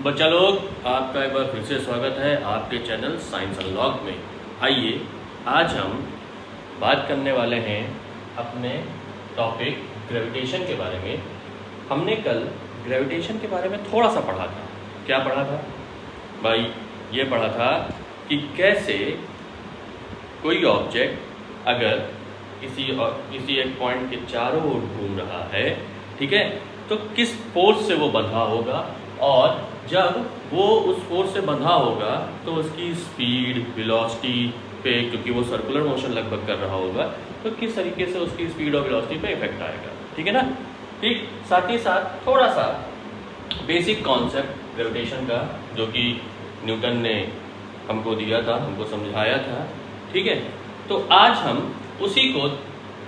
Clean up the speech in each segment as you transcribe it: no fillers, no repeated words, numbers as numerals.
बच्चा लोग, आपका एक बार फिर से स्वागत है आपके चैनल साइंस अनलॉक में। आइए आज हम बात करने वाले हैं अपने टॉपिक ग्रेविटेशन के बारे में। हमने कल ग्रेविटेशन के बारे में थोड़ा सा पढ़ा था। क्या पढ़ा था भाई? ये पढ़ा था कि कैसे कोई ऑब्जेक्ट अगर किसी एक पॉइंट के चारों ओर घूम रहा है, ठीक है, तो किस फोर्स से वो बंधा होगा, और जब वो उस फोर्स से बंधा होगा तो उसकी स्पीड, वेलोसिटी पे, क्योंकि वो सर्कुलर मोशन लगभग कर रहा होगा, तो किस तरीके से उसकी स्पीड और वेलोसिटी पे इफेक्ट आएगा। ठीक है ना? ठीक। साथ ही साथ थोड़ा सा बेसिक कॉन्सेप्ट ग्रेविटेशन का जो कि न्यूटन ने हमको दिया था, हमको समझाया था। ठीक है, तो आज हम उसी को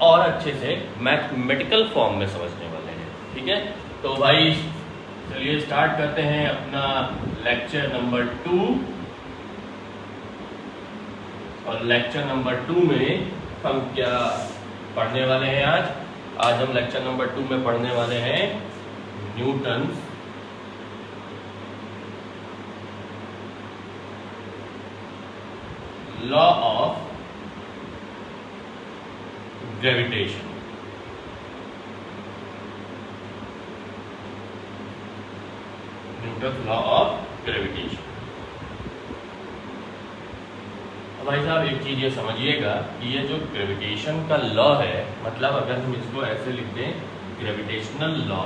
और अच्छे से मैथमेटिकल फॉर्म में समझने वाले हैं। ठीक है, तो भाई चलिए स्टार्ट करते हैं अपना लेक्चर नंबर 2। और लेक्चर नंबर 2 में हम क्या पढ़ने वाले हैं आज हम लेक्चर नंबर 2 में पढ़ने वाले हैं Newton law of gravitation. Newton law of gravitation. भाई साहब एक चीज ये समझिएगा कि ये जो ग्रेविटेशन का लॉ है, मतलब अगर हम इसको ऐसे लिख दें ग्रेविटेशनल लॉ,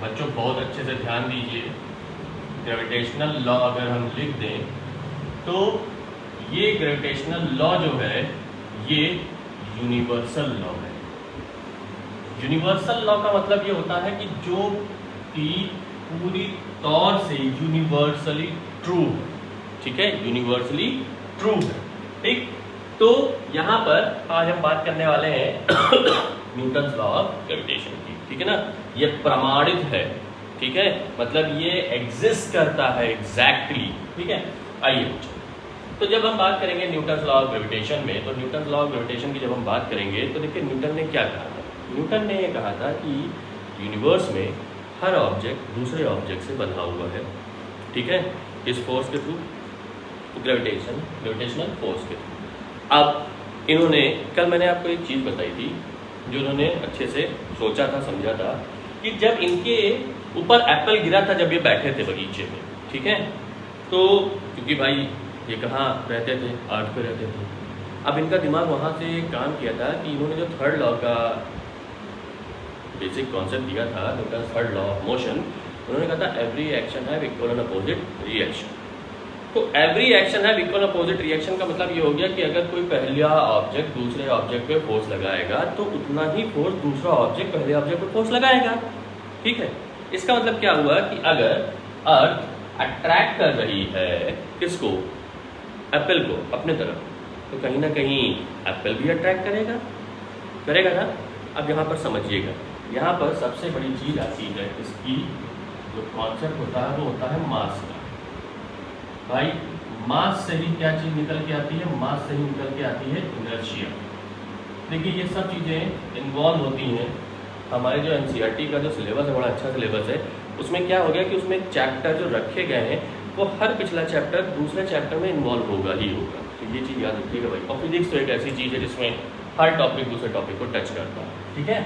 बच्चों बहुत अच्छे से ध्यान दीजिए, ग्रेविटेशनल लॉ अगर हम लिख दें तो ये ग्रेविटेशनल लॉ जो है ये यूनिवर्सल लॉ है। यूनिवर्सल लॉ का मतलब ये होता है कि जो कि पूरी तौर से यूनिवर्सली ट्रू है। ठीक है, यूनिवर्सली ट्रू है। ठीक, तो यहाँ पर आज हम बात करने वाले हैं न्यूटन लॉ ऑफ ग्रेविटेशन की। ठीक है ना? ये प्रमाणित है। ठीक है, मतलब ये एग्जिस्ट करता है एग्जैक्टली। ठीक है, आइए तो जब हम बात करेंगे न्यूटन लॉ ऑफ ग्रेविटेशन में, तो न्यूटन लॉ ऑफ ग्रेविटेशन की जब हम बात करेंगे तो देखिए न्यूटन ने क्या कहा था। न्यूटन ने ये कहा था कि यूनिवर्स में हर ऑब्जेक्ट दूसरे ऑब्जेक्ट से बंधा हुआ है। ठीक है, इस फोर्स के थ्रू, ग्रेविटेशनल फोर्स के थ्रू। अब इन्होंने, कल मैंने आपको एक चीज़ बताई थी जो इन्होंने अच्छे से सोचा था, समझा था, कि जब इनके ऊपर एप्पल गिरा था जब ये बैठे थे बगीचे में, ठीक है, तो क्योंकि भाई ये कहाँ रहते थे? अर्थ पे रहते थे। अब इनका दिमाग वहाँ से काम किया था कि इन्होंने जो थर्ड लॉ का बेसिक कॉन्सेप्ट दिया था, Newton third law of motion, उन्होंने कहा था every action have equal and opposite reaction. तो every action have equal opposite reaction का मतलब ये हो गया कि अगर कोई पहला ऑब्जेक्ट दूसरे ऑब्जेक्ट पे फोर्स लगाएगा तो उतना ही फोर्स दूसरा ऑब्जेक्ट पहले ऑब्जेक्ट पे फोर्स लगाएगा। ठीक है, इसका मतलब क्या हुआ कि अगर अर्थ अट्रैक्ट कर रही है किसको? एप्पल को अपने तरफ, तो कहीं ना कहीं एप्पल भी अट्रैक्ट करेगा ना? अब यहाँ पर समझिएगा, यहाँ पर सबसे बड़ी चीज आती है, इसकी जो कॉन्सेप्ट होता है वो होता है मास का। भाई मास से ही क्या चीज़ निकल के आती है? मास से ही निकल के आती है इनर्शिया। देखिए ये सब चीज़ें इन्वॉल्व होती हैं। हमारे जो एनसीईआरटी का जो सिलेबस है, बड़ा अच्छा सिलेबस है, उसमें क्या हो गया कि उसमें चैप्टर जो रखे गए हैं वो हर पिछला चैप्टर दूसरे चैप्टर में इन्वॉल्व होगा ही होगा। तो ये चीज़ याद रखिएगा भाई। और फिजिक्स तो एक ऐसी चीज़ है जिसमें हर टॉपिक दूसरे टॉपिक को टच करता है। ठीक है,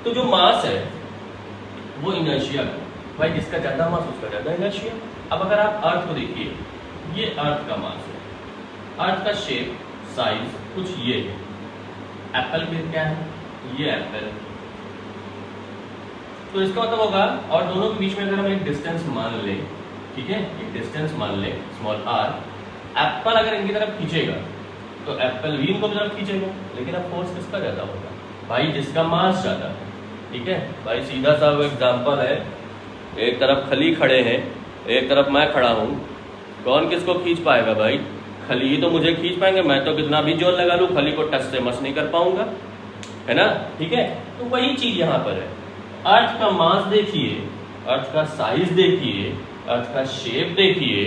तो जो मास है वो इनर्शिया को, भाई जिसका ज़्यादा मास उसका ज़्यादा इनर्शिया। अब अगर आप अर्थ को देखिए, ये अर्थ का मास है, अर्थ का शेप, साइज कुछ ये है। एप्पल भी क्या है? ये एप्पल। तो इसका मतलब होगा, और दोनों के बीच में अगर हम एक डिस्टेंस मान लें, ठीक है, एक डिस्टेंस मान लें स्मॉल आर, एप्पल अगर इनकी तरफ खींचेगा तो एप्पल भी इनको तरफ खींचेगा, लेकिन अब फोर्स किसका ज्यादा होगा? भाई जिसका मास ज्यादा है। ठीक है भाई, सीधा सा वो एग्जाम्पल है, एक तरफ खली खड़े हैं, एक तरफ मैं खड़ा हूँ, कौन किसको खींच पाएगा? भाई खली ही तो मुझे खींच पाएंगे, मैं तो कितना भी जोर लगा लूँ खली को टच से मस नहीं कर पाऊंगा, है ना? ठीक है, तो वही चीज यहाँ पर है। अर्थ का मास देखिए, अर्थ का साइज देखिए, अर्थ का शेप देखिए,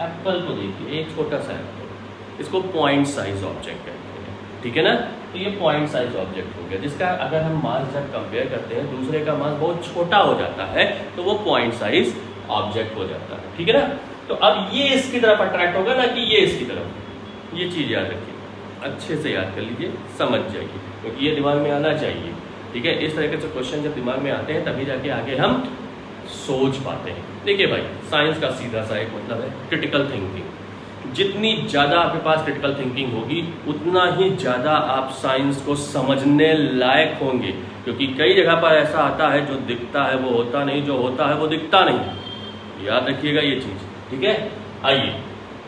एप्पल को देखिए, एक छोटा सा एप्पल, इसको पॉइंट साइज ऑब्जेक्ट कहते हैं। ठीक है ना? तो ये पॉइंट साइज ऑब्जेक्ट हो गया, जिसका अगर हम मास जब कंपेयर करते हैं दूसरे का मास बहुत छोटा हो जाता है तो वो पॉइंट साइज ऑब्जेक्ट हो जाता है, ठीक है ना। तो अब ये इसकी तरफ अट्रैक्ट होगा ना कि ये इसकी तरफ, ये चीज़ याद रखिए, अच्छे से याद कर लीजिए, समझ जाइए, क्योंकि ये दिमाग में आना चाहिए, ठीक है। इस तरीके से क्वेश्चन जब दिमाग में आते हैं तभी जाके आगे हम सोच पाते हैं। देखिए भाई, साइंस का सीधा सा एक मतलब है क्रिटिकल थिंकिंग। जितनी ज़्यादा आपके पास क्रिटिकल थिंकिंग होगी उतना ही ज़्यादा आप साइंस को समझने लायक होंगे, क्योंकि कई जगह पर ऐसा आता है जो दिखता है वो होता नहीं, जो होता है वो दिखता नहीं। याद रखिएगा ये चीज़, ठीक है। आइए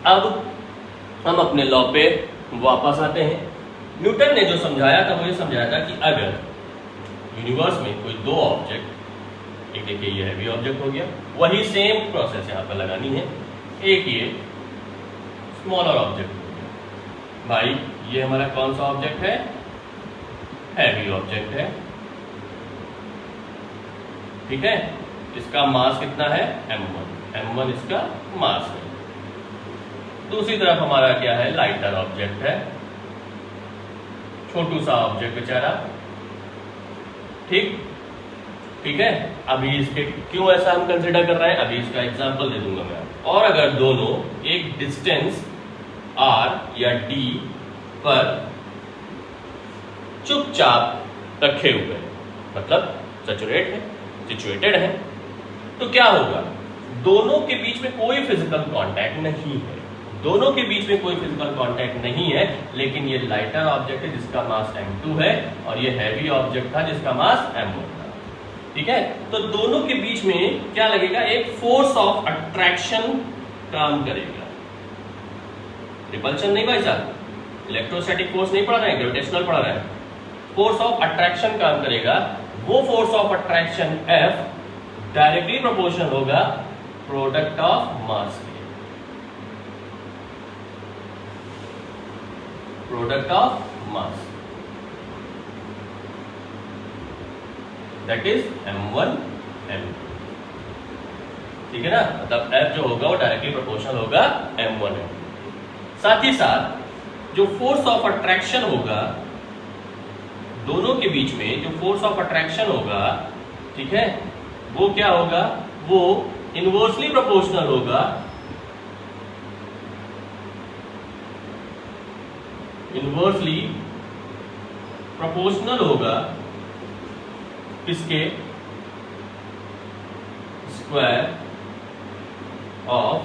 अब हम अपने लॉ पे वापस आते हैं। न्यूटन ने जो समझाया था वो ये समझाया था कि अगर यूनिवर्स में कोई दो ऑब्जेक्ट, एक देखिए ये हैवी ऑब्जेक्ट हो गया, वही सेम प्रोसेस यहाँ पर लगानी है, एक ये स्मॉलर ऑब्जेक्ट हो गया। भाई ये हमारा कौन सा ऑब्जेक्ट है? हैवी ऑब्जेक्ट है, ठीक है। इसका मास कितना है? m1 इसका मास है। दूसरी तरफ हमारा क्या है? लाइटर ऑब्जेक्ट है, छोटू सा ऑब्जेक्ट बेचारा, ठीक है। अभी इसके क्यों ऐसा हम कंसिडर कर रहे हैं, अभी इसका एग्जांपल दे दूंगा मैं। और अगर दोनों एक डिस्टेंस r या d पर चुपचाप रखे हुए हैं, मतलब सिचुएटेड है, तो क्या होगा? दोनों के बीच में कोई फिजिकल कांटेक्ट नहीं है, दोनों के बीच में कोई फिजिकल कांटेक्ट नहीं है, लेकिन ये लाइटर ऑब्जेक्ट है जिसका मास m2 है और ये हैवी ऑब्जेक्ट था जिसका मास m1 था, ठीक है। तो दोनों के बीच में क्या लगेगा? एक फोर्स ऑफ अट्रैक्शन काम करेगा। रिपल्शन नहीं भाई साहब, इलेक्ट्रोस्टैटिक फोर्स नहीं पढ़ रहे हैं, ग्रेविटेशनल पढ़ रहे हैं। फोर्स ऑफ अट्रैक्शन काम करेगा। वो force of attraction F directly proportional होगा प्रोडक्ट ऑफ मास के, product of mass, that is m1 m2, ठीक है ना। मतलब F जो होगा वो डायरेक्टली प्रोपोर्शनल होगा m1 m2। साथ ही साथ जो फोर्स ऑफ अट्रैक्शन होगा दोनों के बीच में, जो फोर्स ऑफ अट्रैक्शन होगा, ठीक है, वो क्या होगा? वो इनवर्सली प्रोपोर्शनल होगा, इनवर्सली प्रोपोर्शनल होगा किसके? Square of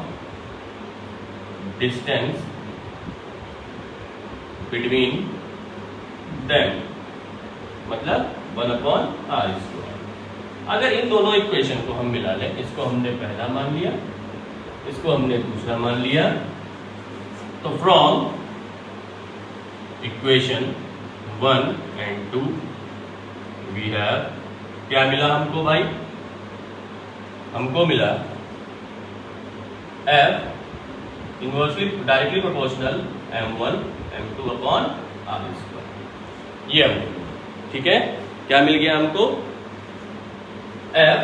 distance between them, मतलब 1/r²। अगर इन दोनों इक्वेशन को हम मिला लें, इसको हमने पहला मान लिया, इसको हमने दूसरा मान लिया, तो from equation 1 and 2 we have, क्या मिला हमको भाई? हमको मिला F inversely directly proportional m1 m2/r², ये हमको, ठीक है। क्या मिल गया हमको? F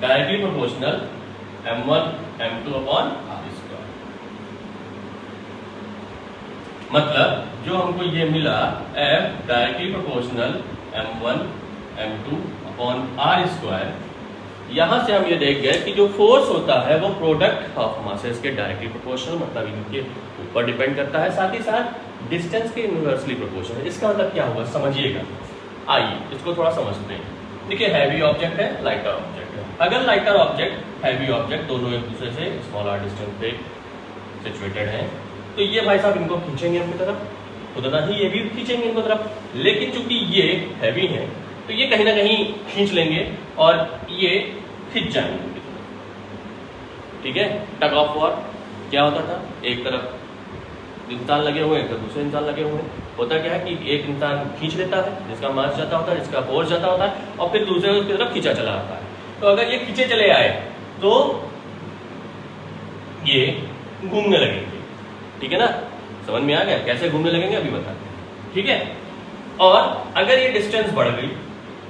directly proportional m1 m2/r²। मतलब जो हमको ये मिला F directly proportional m1 m2/r², यहां से हम ये देख गए कि जो फोर्स होता है वो प्रोडक्ट ऑफ मासेस के डायरेक्टली प्रोपोर्शनल, मतलब इनके ऊपर डिपेंड करता है, साथ ही साथ डिस्टेंस के इनवर्सली प्रोपोर्शनल है। इसका मतलब क्या होगा समझिएगा, आइए इसको थोड़ा समझते हैं। देखिए हैवी ऑब्जेक्ट है, लाइटर ऑब्जेक्ट है। अगर लाइटर ऑब्जेक्ट हैवी ऑब्जेक्ट दोनों एक दूसरे से स्मॉलर डिस्टेंस पे सिचुएटेड हैं, तो ये भाई साहब इनको खींचेंगे अपनी तरफ, उतना ही ये भी खींचेंगे इनको तरफ, लेकिन चूंकि ये हैवी है तो ये कहीं ना कहीं खींच लेंगे और ये खिंच जाएंगे उनकी तरफ, ठीक है। टग ऑफ वॉर क्या होता था? एक तरफ इंसान लगे हुए हैं तो दूसरे इंसान लगे हुए हैं, होता क्या है कि एक इंसान खींच लेता है जिसका मास जाता होता है, जिसका फोर्स जाता होता है, और फिर दूसरे उसकी तरफ खींचा चला आता है। तो अगर ये खींचे चले आए तो ये घूमने लगेंगे, ठीक है ना। समझ में आ गया कैसे घूमने लगेंगे? अभी बताते हैं, ठीक है। और अगर ये डिस्टेंस बढ़ गई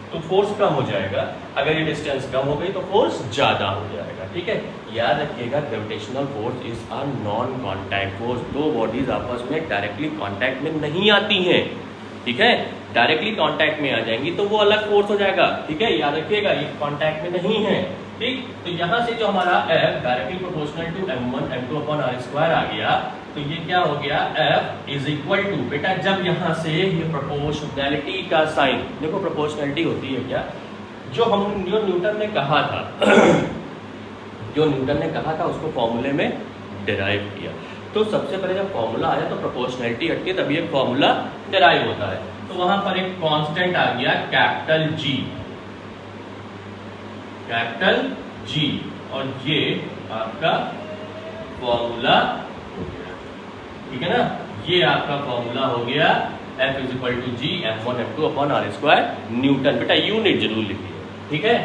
तो फोर्स कम हो जाएगा, अगर ये डिस्टेंस कम हो गई तो फोर्स ज्यादा हो जाएगा, ठीक है। याद रखिएगा gravitational force is a non contact force. दो बॉडीज आपस में डायरेक्टली कांटेक्ट में नहीं आती हैं, ठीक है, डायरेक्टली कांटेक्ट में आ जाएंगी तो वो अलग फोर्स हो जाएगा। ठीक है, याद रखिएगा ये कांटेक्ट में नहीं है। ठीक, तो यहां से जो हमारा F directly proportional to m1 m2 upon r square आ गया, तो ये क्या हो गया, F इज इक्वल टू, बेटा जब यहां से ये प्रोपोर्शनैलिटी का साइन, देखो प्रोपोर्शनैलिटी होती है क्या, जो न्यूटन ने कहा था जो न्यूटन ने कहा था उसको फॉर्मूले में डिराइव किया। तो सबसे पहले जब फॉर्मूला आया तो प्रोपोर्शनैलिटी हटके तभी एक फॉर्मूला डिराइव होता है। तो वहां पर एक कांस्टेंट आ गया कैपिटल G, और ये आपका फॉर्मूला हो गया। ठीक है ना, ये आपका फॉर्मूला हो गया F is equal to G m1 m2 upon r square newton. बेटा यूनिट जरूर लिखिए। ठीक है,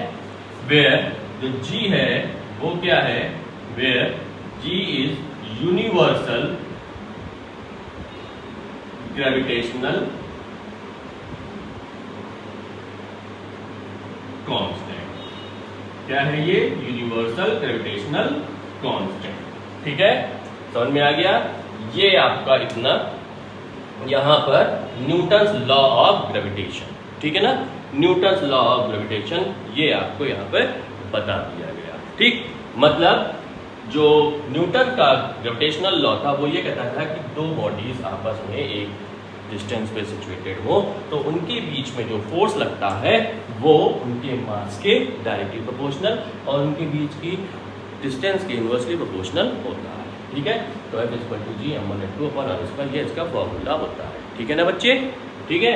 वेयर जो G है वो क्या है, where G is universal gravitational constant. क्या है ये, यूनिवर्सल ग्रेविटेशनल कांस्टेंट। ठीक है, समझ में आ गया। ये आपका इतना यहां पर न्यूटन्स लॉ ऑफ ग्रेविटेशन, ठीक है ना, न्यूटन्स लॉ ऑफ ग्रेविटेशन ये आपको यहां पर बता दिया गया। ठीक, मतलब जो न्यूटन का ग्रेविटेशनल लॉ था वो ये कहता था कि दो बॉडीज आपस में एक डिस्टेंस पे सिचुएटेड हो तो उनके बीच में जो फोर्स लगता है वो उनके मास के डायरेक्टली प्रोपोर्शनल और उनके बीच की डिस्टेंस के इनवर्सली प्रोपोर्शनल होता है। ठीक है, तो F equal to G m1 m2 upon r square ये इसका फॉर्मूला होता है। ठीक है ना बच्चे, ठीक है।